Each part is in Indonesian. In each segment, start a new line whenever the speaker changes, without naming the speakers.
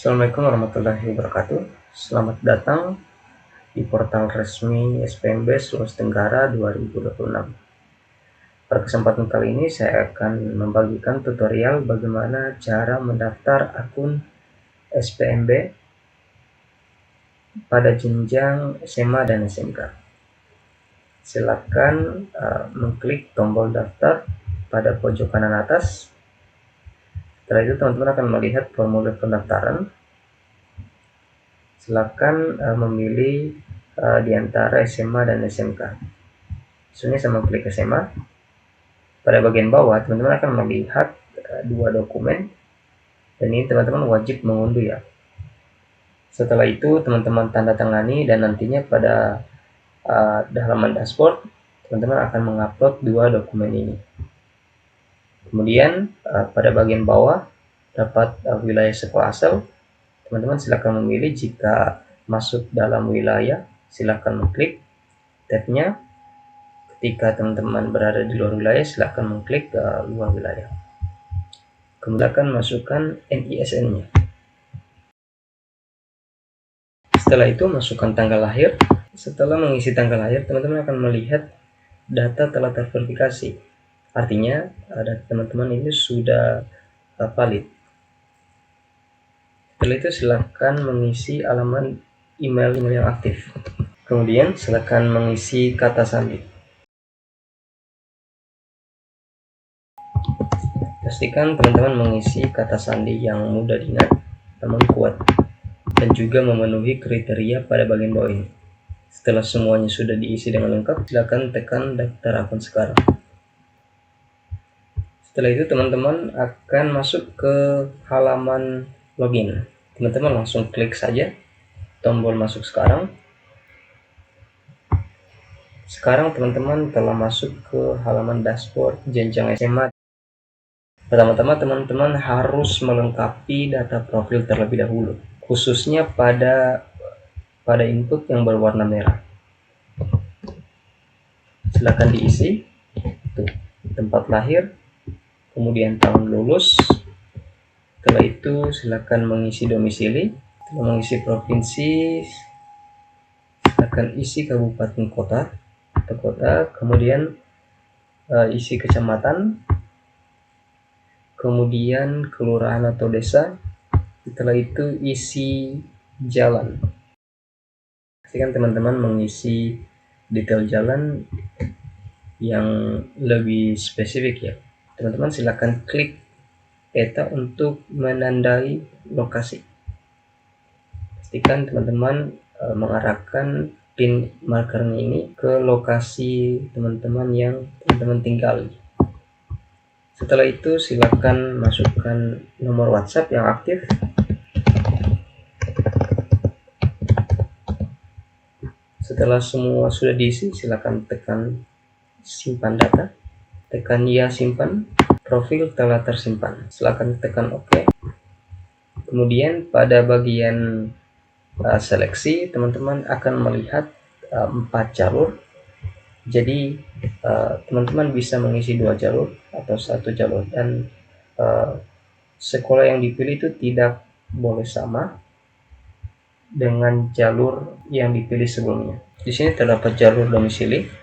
Assalamualaikum warahmatullahi wabarakatuh. Selamat datang di portal resmi SPMB Sulawesi Tenggara 2026. Pada kesempatan kali ini saya akan membagikan tutorial bagaimana cara mendaftar akun SPMB pada jenjang SMA dan SMK. Silakan mengklik tombol daftar pada pojok kanan atas. Setelah itu teman-teman akan melihat formulir pendaftaran. Silakan memilih di antara SMA dan SMK. Misalnya saya mengklik SMA. Pada bagian bawah teman-teman akan melihat dua dokumen, dan ini teman-teman wajib mengunduh ya. Setelah itu teman-teman tanda tangani, dan nantinya pada halaman dashboard teman-teman akan mengupload dua dokumen ini. Kemudian pada bagian bawah dapat wilayah sekolah asal. Teman-teman silakan memilih. Jika masuk dalam wilayah, silakan mengklik tabnya. Ketika teman-teman berada di luar wilayah, silakan mengklik luar wilayah. Kemudian akan masukkan NISN-nya. Setelah itu masukkan tanggal lahir. Setelah mengisi tanggal lahir, teman-teman akan melihat data telah terverifikasi. Artinya data teman-teman ini sudah valid. Setelah itu silakan mengisi alamat email yang aktif. Kemudian silakan mengisi kata sandi. Pastikan teman-teman mengisi kata sandi yang mudah diingat namun kuat, dan juga memenuhi kriteria pada bagian bawah ini. Setelah semuanya sudah diisi dengan lengkap, silakan tekan daftar akun sekarang. Setelah itu teman-teman akan masuk ke halaman login. Teman-teman langsung klik saja tombol masuk sekarang. Sekarang teman-teman telah masuk ke halaman dashboard jenjang SMA. Pertama-tama teman-teman harus melengkapi data profil terlebih dahulu, khususnya pada input yang berwarna merah. Silakan diisi. Tuh, tempat lahir, kemudian tahun lulus. Setelah itu silakan mengisi domisili. Setelah mengisi provinsi, silakan isi kabupaten kota atau kota, kemudian isi kecamatan, kemudian kelurahan atau desa. Setelah itu isi jalan. Pastikan teman-teman mengisi detail jalan yang lebih spesifik ya. Teman-teman silakan klik peta untuk menandai lokasi. Pastikan teman-teman mengarahkan pin markernya ini ke lokasi teman-teman yang teman-teman tinggali. Setelah itu silakan masukkan nomor WhatsApp yang aktif. Setelah semua sudah diisi, silakan tekan simpan data. Tekan ya simpan. Profil telah tersimpan. Silakan tekan OK. Kemudian pada bagian seleksi, teman-teman akan melihat 4 jalur. Jadi teman-teman bisa mengisi 2 jalur atau 1 jalur, dan sekolah yang dipilih itu tidak boleh sama dengan jalur yang dipilih sebelumnya. Di sini terdapat jalur domisili.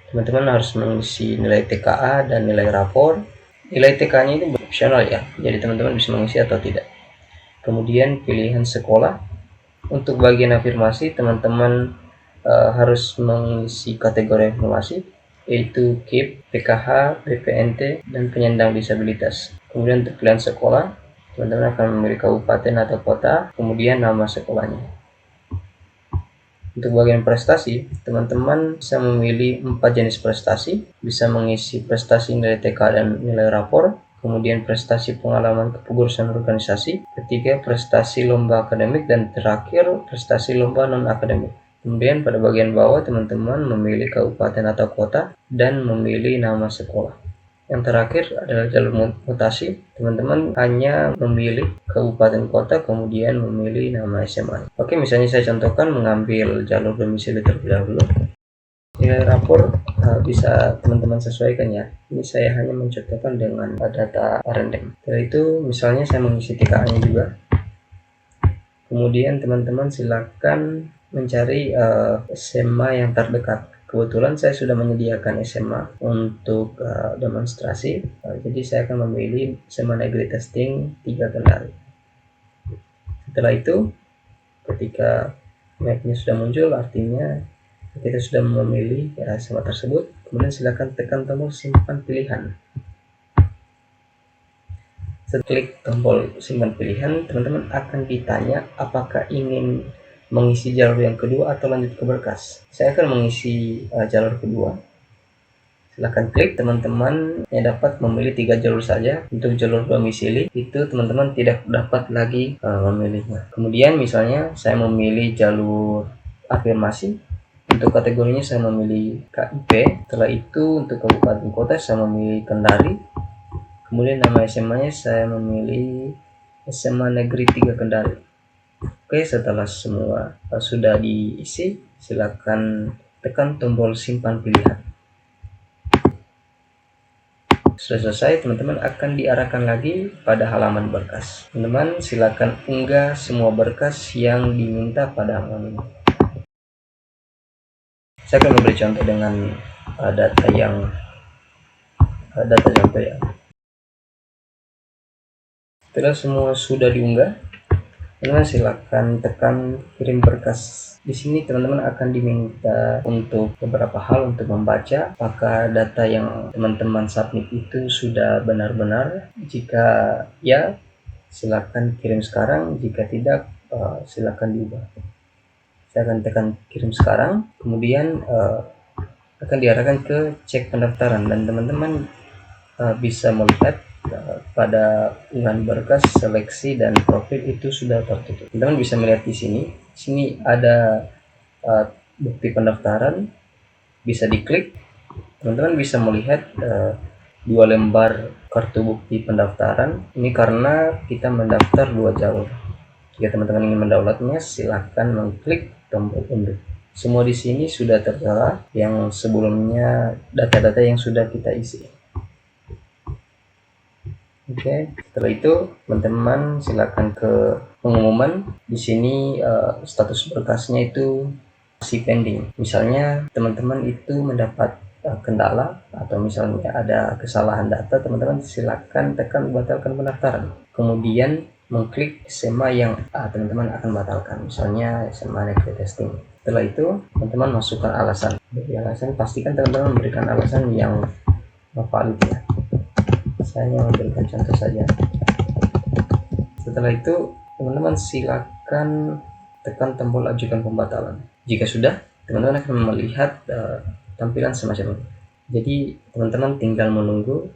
Teman-teman harus mengisi nilai TKA dan nilai rapor. Nilai TKA-nya itu opsional ya, jadi teman-teman bisa mengisi atau tidak. Kemudian pilihan sekolah. Untuk bagian afirmasi, teman-teman harus mengisi kategori afirmasi, yaitu KIP, PKH, BPNT, dan penyandang disabilitas. Kemudian untuk pilihan sekolah, teman-teman akan memilih kabupaten atau kota, kemudian nama sekolahnya. Untuk bagian prestasi, teman-teman bisa memilih 4 jenis prestasi, bisa mengisi prestasi nilai TK dan nilai rapor, kemudian prestasi pengalaman kepengurusan organisasi, ketiga prestasi lomba akademik, dan terakhir prestasi lomba non-akademik. Kemudian pada bagian bawah teman-teman memilih kabupaten atau kota dan memilih nama sekolah. Yang terakhir adalah jalur mutasi. Teman-teman hanya memilih kabupaten kota, kemudian memilih nama SMA. Oke, misalnya saya contohkan mengambil jalur domisili terlebih dahulu. Nilai rapor bisa teman-teman sesuaikan ya. Ini saya hanya mencontohkan dengan data random. Setelah itu misalnya saya mengisi TKA-nya juga. Kemudian teman-teman silakan mencari SMA yang terdekat. Kebetulan saya sudah menyediakan SMA untuk demonstrasi, jadi saya akan memilih SMA Negeri Testing 3 Kendari. Setelah itu, ketika mapnya sudah muncul, artinya kita sudah memilih SMA tersebut. Kemudian silakan tekan tombol simpan pilihan. Setelah klik tombol simpan pilihan, teman-teman akan ditanya apakah ingin mengisi jalur yang kedua atau lanjut ke berkas. Saya akan mengisi jalur kedua. Silahkan klik. Teman-teman yang dapat memilih 3 jalur saja. Untuk jalur domisili itu teman-teman tidak dapat lagi memilihnya. Kemudian misalnya saya memilih jalur afirmasi. Untuk kategorinya saya memilih KIP. Setelah itu untuk kabupaten kota saya memilih Kendari. Kemudian nama SMA-nya saya memilih SMA Negeri 3 Kendari. Oke, setelah semua sudah diisi, silakan tekan tombol simpan pilihan. Sudah selesai, teman-teman akan diarahkan lagi pada halaman berkas. Teman-teman silakan unggah semua berkas yang diminta pada halaman ini. Saya akan memberi contoh dengan data contoh ya. Setelah semua sudah diunggah, teman-teman silakan tekan kirim berkas. Di sini teman-teman akan diminta untuk beberapa hal untuk membaca apakah data yang teman-teman submit itu sudah benar-benar. Jika ya, silakan kirim sekarang. Jika tidak, silakan diubah. Saya akan tekan kirim sekarang. Kemudian akan diarahkan ke cek pendaftaran dan teman-teman bisa melihat pada unggahan berkas, seleksi, dan profil itu sudah tertutup. Teman-teman bisa melihat di sini. Di sini ada bukti pendaftaran, bisa diklik. Teman-teman bisa melihat 2 lembar kartu bukti pendaftaran. Ini karena kita mendaftar 2 jalur. Jika teman-teman ingin mendownloadnya, silahkan mengklik tombol unduh. Semua di sini sudah tertera yang sebelumnya data-data yang sudah kita isi. Oke, setelah itu teman-teman silakan ke pengumuman. Di sini status berkasnya itu masih pending. Misalnya teman-teman itu mendapat kendala atau misalnya ada kesalahan data, teman-teman silakan tekan batalkan pendaftaran. Kemudian mengklik SMA yang teman-teman akan batalkan, misalnya SMA Negeri Testing. Setelah itu teman-teman masukkan alasan. Dari alasan pastikan teman-teman memberikan alasan yang valid ya. Saya memberikan contoh saja. Setelah itu teman-teman silakan tekan tombol ajukan pembatalan. Jika sudah, teman-teman akan melihat tampilan semacam ini. Jadi teman-teman tinggal menunggu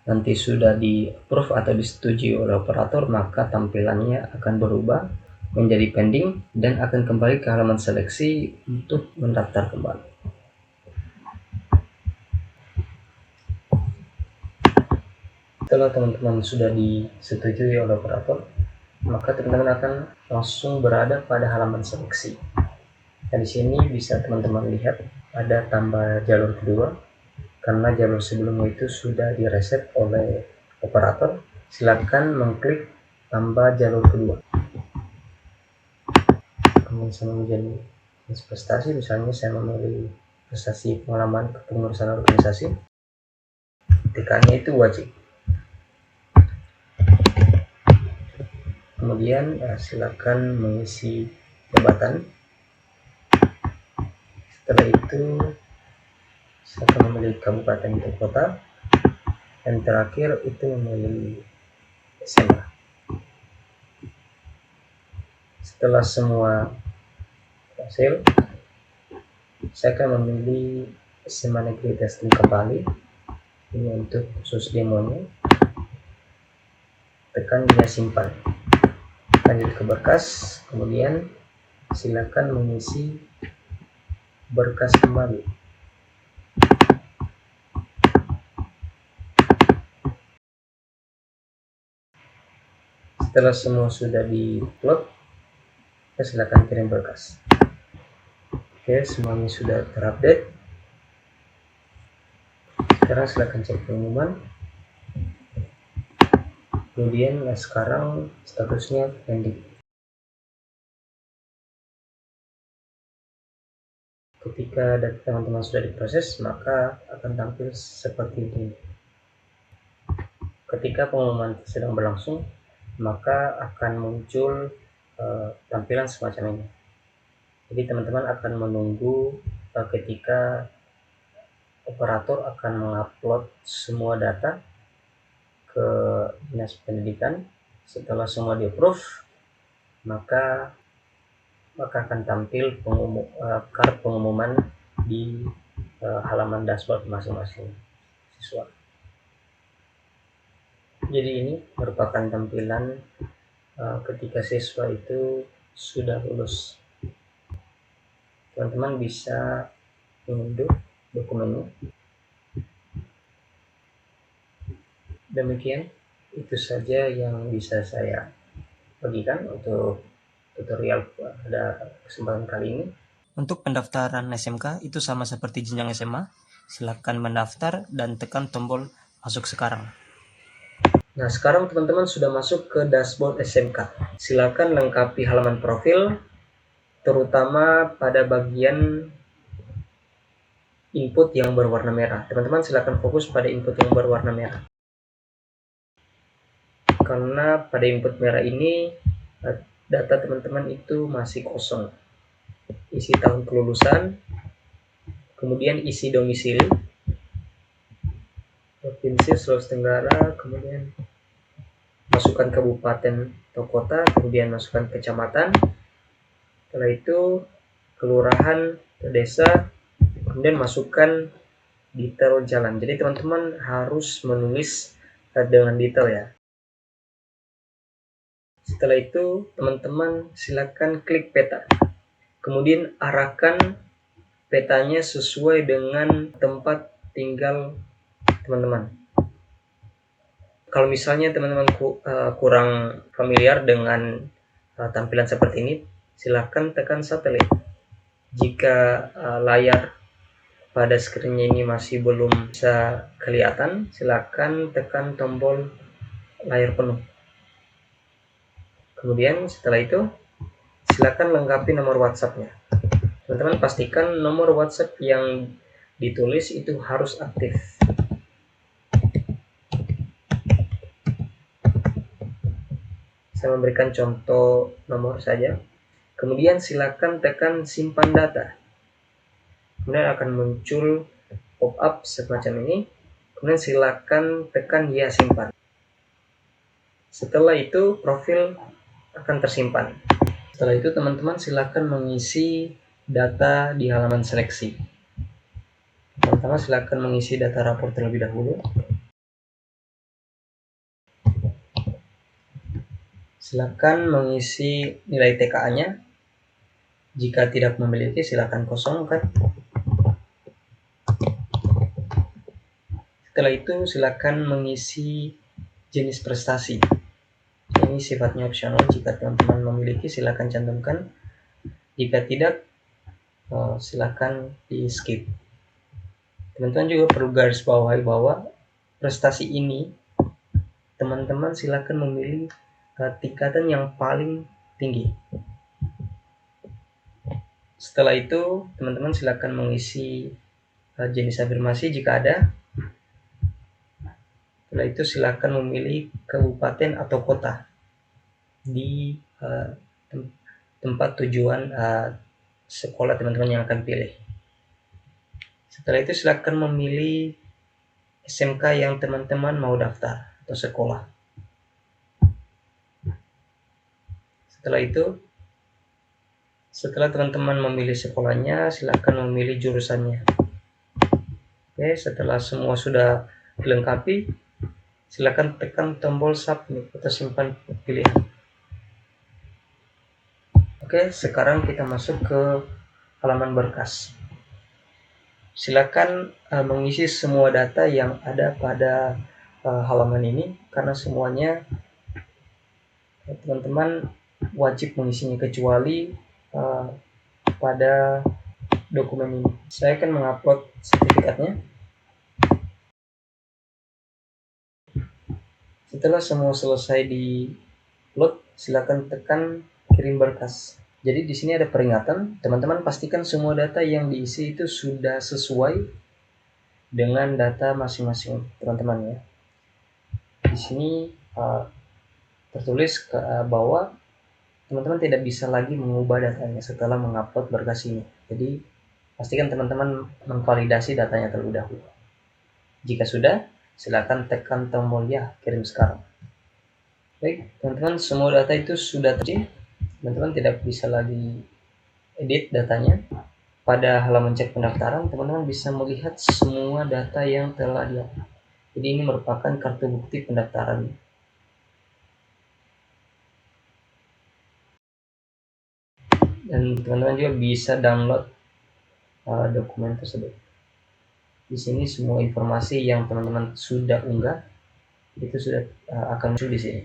nanti sudah di approve atau disetujui oleh operator, maka tampilannya akan berubah menjadi pending dan akan kembali ke halaman seleksi untuk mendaftar kembali. Setelah teman-teman sudah disetujui oleh operator, maka teman-teman akan langsung berada pada halaman seleksi. Dan di sini bisa teman-teman lihat ada tambah jalur kedua karena jalur sebelumnya itu sudah direset oleh operator. Silakan mengklik tambah jalur kedua. Kemudian saya memilih prestasi, misalnya saya memilih prestasi pengalaman kepengurusan organisasi. Tekannya itu wajib. Kemudian silakan mengisi jabatan. Setelah itu saya akan memilih kabupaten atau kota, dan terakhir itu memilih SMA. Setelah semua hasil, saya akan memilih SMA Negeri Testing kembali. Ini untuk khusus demonya. Tekan dia simpan. Lanjut ke berkas, kemudian silakan mengisi berkas kembali. Setelah semua sudah di-upload, silakan kirim berkas. Oke, semuanya sudah terupdate. Sekarang silakan cek pengumuman. Kemudian sekarang statusnya pending. Ketika data teman-teman sudah diproses, maka akan tampil seperti ini. Ketika pengumuman sedang berlangsung, maka akan muncul tampilan semacam ini. Jadi teman-teman akan menunggu ketika operator akan mengupload semua data ke Dinas Pendidikan. Setelah semua di-approve, maka akan tampil kartu pengumuman di halaman dashboard masing-masing siswa. Jadi ini merupakan tampilan ketika siswa itu sudah lulus. Teman-teman bisa mengunduh dokumennya. Demikian, itu saja yang bisa saya bagikan untuk tutorial pada kesempatan kali ini. Untuk pendaftaran SMK itu sama seperti jenjang SMA. Silakan mendaftar dan tekan tombol masuk sekarang. Nah, sekarang teman-teman sudah masuk ke dashboard SMK. Silakan lengkapi halaman profil, terutama pada bagian input yang berwarna merah. Teman-teman silakan fokus pada input yang berwarna merah. Karena pada input merah ini data teman-teman itu masih kosong. Isi tahun kelulusan, kemudian isi domisili, provinsi Sulawesi Tenggara, kemudian masukkan kabupaten atau kota, kemudian masukkan kecamatan, setelah itu kelurahan atau desa, kemudian masukkan detail jalan. Jadi teman-teman harus menulis dengan detail ya. Setelah itu teman-teman silakan klik peta, kemudian arahkan petanya sesuai dengan tempat tinggal teman-teman. Kalau misalnya teman-teman kurang familiar dengan tampilan seperti ini, silakan tekan satelit. Jika layar pada screen-nya ini masih belum bisa kelihatan, silakan tekan tombol layar penuh. Kemudian setelah itu, silakan lengkapi nomor WhatsApp-nya. Teman-teman pastikan nomor WhatsApp yang ditulis itu harus aktif. Saya memberikan contoh nomor saja. Kemudian silakan tekan simpan data. Kemudian akan muncul pop-up semacam ini. Kemudian silakan tekan ya simpan. Setelah itu profil akan tersimpan. Setelah itu teman-teman silakan mengisi data di halaman seleksi. Pertama silakan mengisi data rapor terlebih dahulu. Silakan mengisi nilai TKA-nya. Jika tidak memiliki, silakan kosongkan. Setelah itu, silakan mengisi jenis prestasi. Ini sifatnya opsional. Jika teman-teman memiliki, silakan cantumkan. Jika tidak, silakan di skip. Teman-teman juga perlu garis bawahi bahwa prestasi ini, teman-teman silakan memilih tingkatan yang paling tinggi. Setelah itu, teman-teman silakan mengisi jenis afirmasi jika ada. Setelah itu silakan memilih kabupaten atau kota di tempat tujuan sekolah teman-teman yang akan pilih. Setelah itu silakan memilih SMK yang teman-teman mau daftar atau sekolah. Setelah itu, setelah teman-teman memilih sekolahnya, silakan memilih jurusannya. Oke, setelah semua sudah dilengkapi, silakan tekan tombol submit atau simpan pilihan. Oke, sekarang kita masuk ke halaman berkas. Silakan mengisi semua data yang ada pada halaman ini, karena semuanya teman-teman wajib mengisinya kecuali pada dokumen ini. Saya akan mengupload sertifikatnya. Setelah semua selesai di load, silakan tekan kirim berkas. Jadi di sini ada peringatan, teman-teman pastikan semua data yang diisi itu sudah sesuai dengan data masing-masing teman-teman ya. Di sini tertulis bahwa teman-teman tidak bisa lagi mengubah datanya setelah mengupload berkas ini. Jadi pastikan teman-teman memvalidasi datanya terlebih dahulu. Jika sudah, silakan tekan tombol ya kirim sekarang. Baik, teman-teman, semua data itu sudah terjadi. Teman-teman tidak bisa lagi edit datanya. Pada halaman cek pendaftaran, teman-teman bisa melihat semua data yang telah diupload. Jadi ini merupakan kartu bukti pendaftaran. Dan teman-teman juga bisa download dokumen tersebut. Di sini semua informasi yang teman-teman sudah unggah itu sudah akan muncul di sini.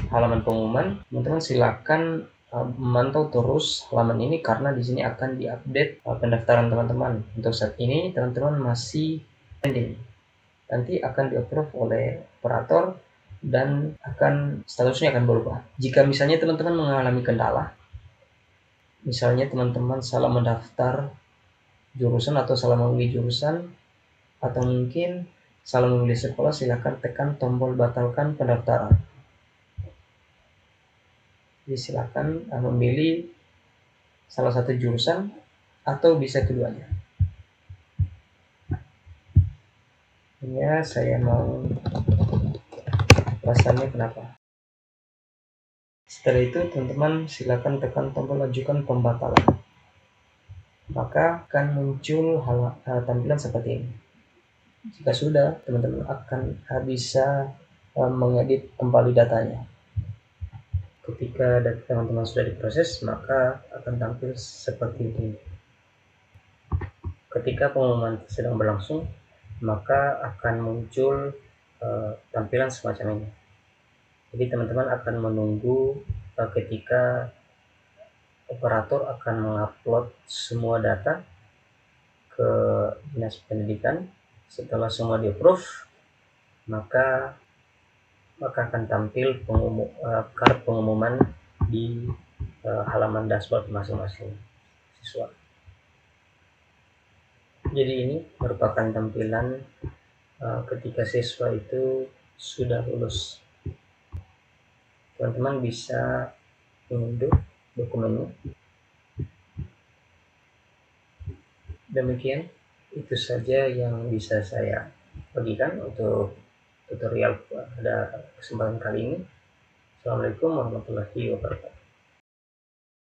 Halaman pengumuman, teman-teman silakan memantau terus halaman ini karena di sini akan diupdate pendaftaran teman-teman. Untuk saat ini teman-teman masih pending. Nanti akan di-approve oleh operator dan statusnya akan berubah. Jika misalnya teman-teman mengalami kendala, misalnya teman-teman salah mendaftar jurusan atau salah memilih jurusan, atau mungkin salah memilih sekolah, silakan tekan tombol batalkan pendaftaran. Jadi silakan memilih salah satu jurusan atau bisa keduanya. Ya, saya mau alasannya kenapa. Setelah itu teman-teman silakan tekan tombol ajukan pembatalan. Maka akan muncul tampilan seperti ini. Jika sudah, teman-teman akan bisa mengedit kembali datanya. Ketika data teman-teman sudah diproses, maka akan tampil seperti ini. Ketika pengumuman sedang berlangsung, maka akan muncul tampilan semacam ini. Jadi teman-teman akan menunggu ketika operator akan mengupload semua data ke Dinas Pendidikan. Setelah semua di-approve, maka akan tampil kartu pengumuman di halaman dashboard masing-masing siswa. Jadi ini merupakan tampilan ketika siswa itu sudah lulus. Teman-teman bisa mengunduh dokumennya. Demikian, itu saja yang bisa saya bagikan untuk tutorial pada kesempatan kali ini. Assalamualaikum warahmatullahi wabarakatuh.